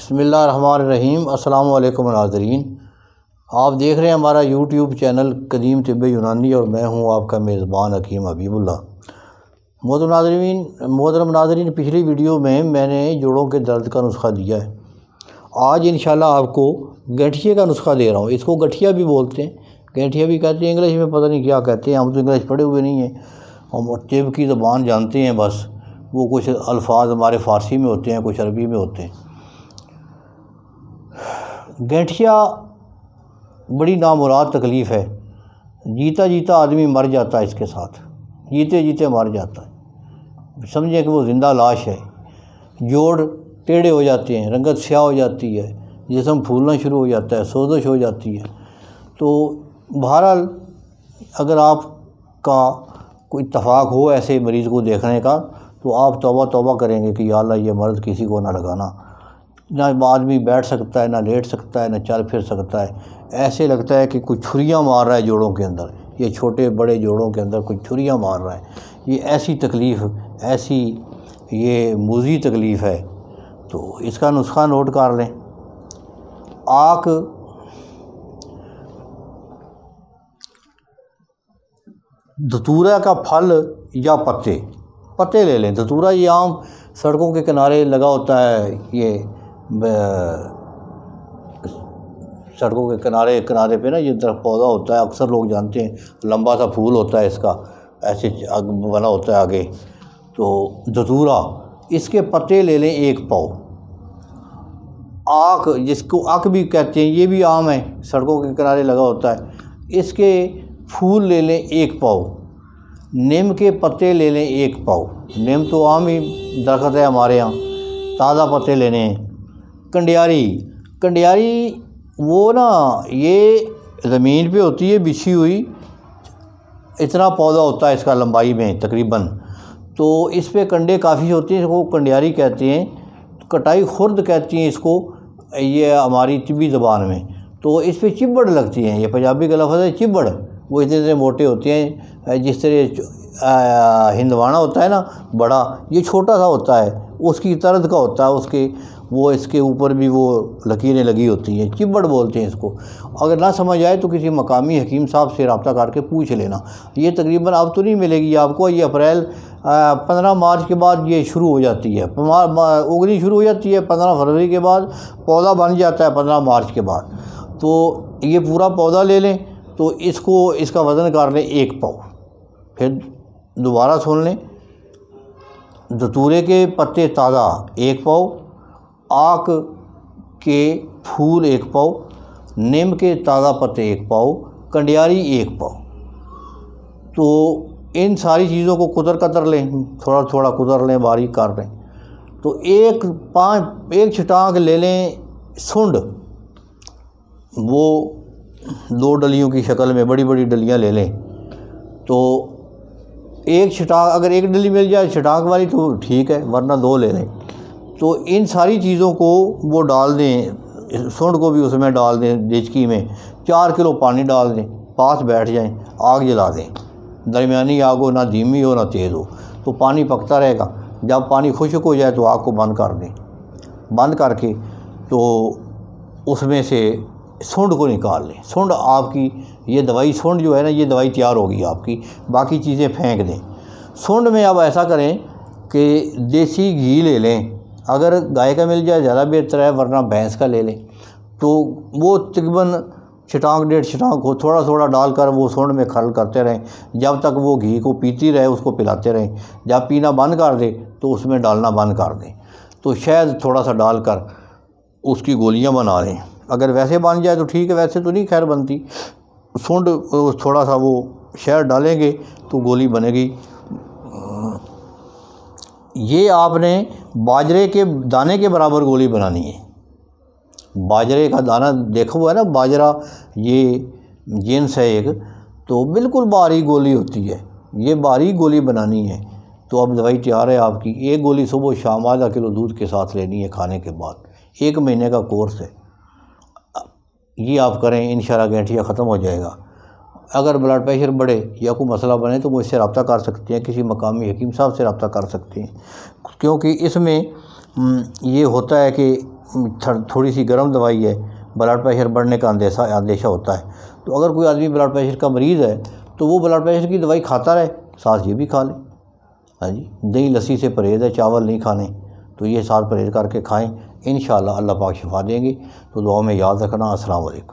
بسم اللہ الرحمن الرحیم۔ السلام علیکم ناظرین، آپ دیکھ رہے ہیں ہمارا یوٹیوب چینل قدیم طب یونانی اور میں ہوں آپ کا میزبان حکیم حبیب اللہ۔ محترم ناظرین، پچھلی ویڈیو میں نے جوڑوں کے درد کا نسخہ دیا ہے۔ آج انشاءاللہ آپ کو گٹھیے کا نسخہ دے رہا ہوں۔ اس کو گٹھیا بھی بولتے ہیں، گٹھیا بھی کہتے ہیں، انگلش میں پتہ نہیں کیا کہتے ہیں، ہم تو انگلش پڑھے ہوئے نہیں ہیں، ہم طب کی زبان جانتے ہیں بس۔ وہ کچھ الفاظ ہمارے فارسی میں ہوتے ہیں، کچھ عربی میں ہوتے ہیں۔ گٹھیا بڑی نامراد تکلیف ہے، جیتا جیتا آدمی مر جاتا ہے، اس کے ساتھ جیتے جیتے مر جاتا ہے، سمجھیں کہ وہ زندہ لاش ہے۔ جوڑ ٹیڑھے ہو جاتے ہیں، رنگت سیاہ ہو جاتی ہے، جسم پھولنا شروع ہو جاتا ہے، سوزش ہو جاتی ہے۔ تو بہرحال اگر آپ کا کوئی اتفاق ہو ایسے مریض کو دیکھنے کا تو آپ توبہ کریں گے کہ یا اللہ یہ مرض کسی کو نہ لگانا۔ نہ آدمی بیٹھ سکتا ہے، نہ لیٹ سکتا ہے، نہ چل پھر سکتا ہے، ایسے لگتا ہے کہ کوئی چھریاں مار رہا ہے جوڑوں کے اندر، یہ چھوٹے بڑے جوڑوں کے اندر کوئی چھریاں مار رہا ہے۔ یہ ایسی تکلیف، ایسی یہ موذی تکلیف ہے۔ تو اس کا نسخہ نوٹ کر لیں۔ آک دھتورا کا پھل یا پتے لے لیں۔ دھتورا یہ عام سڑکوں کے کنارے لگا ہوتا ہے، یہ سڑکوں کے کنارے پہ نا یہ درخت پودا ہوتا ہے، اکثر لوگ جانتے ہیں، لمبا سا پھول ہوتا ہے اس کا، ایسے بنا ہوتا ہے آگے۔ تو دھتورا، اس کے پتے لے لیں 1 پاؤ۔ آک، جس کو آک بھی کہتے ہیں، یہ بھی عام ہے، سڑکوں کے کنارے لگا ہوتا ہے، اس کے پھول لے لیں 1 پاؤ۔ نیم کے پتے لے لیں 1 پاؤ۔ نیم تو عام ہی درخت ہے ہمارے ہاں، تازہ پتے لینے ہیں۔ کنڈیاری وہ نا یہ زمین پہ ہوتی ہے بچھی ہوئی، اتنا پودا ہوتا ہے اس کا لمبائی میں تقریباً، تو اس پہ کنڈے کافی ہوتے ہیں، اس کو کنڈیاری کہتے ہیں، کٹائی خرد کہتی ہیں اس کو یہ ہماری طبی زبان میں۔ تو اس پہ چبڑ لگتی ہیں، یہ پنجابی کا لفظ ہے چبڑ، وہ اتنے موٹے ہوتے ہیں، جس طرح ہندوانا ہوتا ہے نا بڑا، یہ چھوٹا سا ہوتا ہے، اس کی طرز کا ہوتا ہے، اس کے اوپر بھی وہ لکیریں لگی ہوتی ہیں، چبڑ بولتے ہیں اس کو۔ اگر نہ سمجھ آئے تو کسی مقامی حکیم صاحب سے رابطہ کر کے پوچھ لینا۔ یہ تقریباً اب تو نہیں ملے گی آپ کو، یہ اپریل 15 مارچ کے بعد یہ شروع ہو جاتی ہے، اگنی شروع ہو جاتی ہے 15 فروری کے بعد، پودا بن جاتا ہے 15 مارچ کے بعد۔ تو یہ پورا پودا لے لیں، تو اس کا وزن کر لیں 1 پاؤ۔ پھر دوبارہ سن لیں، دھتورے کے پتے تازہ 1 پاؤ، آک کے پھول 1 پاؤ، نیم کے تازہ پتے 1 پاؤ، کنڈیاری 1 پاؤ۔ تو ان ساری چیزوں کو قطر لیں، تھوڑا قطر لیں، باریک کر لیں۔ تو ایک چھٹانک لے لیں سنڈ، وہ 2 ڈلیوں کی شکل میں بڑی ڈلیاں لے لیں۔ تو ایک چھٹانک، اگر 1 ڈلی مل جائے چھٹانک والی تو ٹھیک ہے، ورنہ 2 لے لیں۔ تو ان ساری چیزوں کو وہ ڈال دیں، سنڈ کو بھی اس میں ڈال دیں، دیچکی میں 4 کلو پانی ڈال دیں، پاس بیٹھ جائیں، آگ جلا دیں، درمیانی آگ ہو، نہ دھیمی ہو نہ تیز ہو، تو پانی پکتا رہے گا۔ جب پانی خشک ہو جائے تو آگ کو بند کر دیں، بند کر کے تو اس میں سے سنڈ کو نکال لیں۔ سنڈ آپ کی یہ دوائی، سنڈ جو ہے نا، یہ دوائی تیار ہوگی آپ کی، باقی چیزیں پھینک دیں۔ سنڈ میں اب ایسا کریں کہ دیسی گھی لے لیں، اگر گائے کا مل جائے زیادہ بہتر ہے، ورنہ بھینس کا لے لیں۔ تو وہ تقریباً چھٹانک 1.5 چھٹانک کو تھوڑا ڈال کر وہ سنڈ میں کھرل کرتے رہیں، جب تک وہ گھی کو پیتی رہے، اس کو پلاتے رہیں۔ جب پینا بند کر دے تو اس میں ڈالنا بند کر دیں۔ تو شہد تھوڑا سا ڈال کر اس کی گولیاں بنا لیں۔ اگر ویسے بن جائے تو ٹھیک ہے، ویسے تو نہیں خیر بنتی، سنڈ تھوڑا سا وہ شہد ڈالیں گے تو گولی بنے گی۔ یہ آپ نے باجرے کے دانے کے برابر گولی بنانی ہے۔ باجرے کا دانہ دیکھا ہوا ہے نا، باجرہ یہ جنس ہے ایک، تو بالکل باریک گولی ہوتی ہے، یہ باریک گولی بنانی ہے۔ تو اب دوائی تیار ہے آپ کی، 1 گولی صبح و شام آدھا کلو دودھ کے ساتھ لینی ہے کھانے کے بعد، 1 مہینے کا کورس ہے۔ یہ آپ کریں، انشاءاللہ گٹھیا ختم ہو جائے گا۔ اگر بلڈ پریشر بڑھے یا کوئی مسئلہ بنے تو مجھ سے رابطہ کر سکتے ہیں، کسی مقامی حکیم صاحب سے رابطہ کر سکتے ہیں، کیونکہ اس میں یہ ہوتا ہے کہ تھوڑی سی گرم دوائی ہے، بلڈ پریشر بڑھنے کا اندیشہ ہوتا ہے، تو اگر کوئی آدمی بلڈ پریشر کا مریض ہے تو وہ بلڈ پریشر کی دوائی کھاتا رہے، ساتھ یہ بھی کھا لے۔ ہاں جی، دہی لسی سے پرہیز ہے، چاول نہیں کھانے، تو یہ ساتھ پرہیز کر کے کھائیں، انشاءاللہ اللہ پاک شفا دیں گے۔ تو دعاؤں میں یاد رکھنا۔ السلام علیکم۔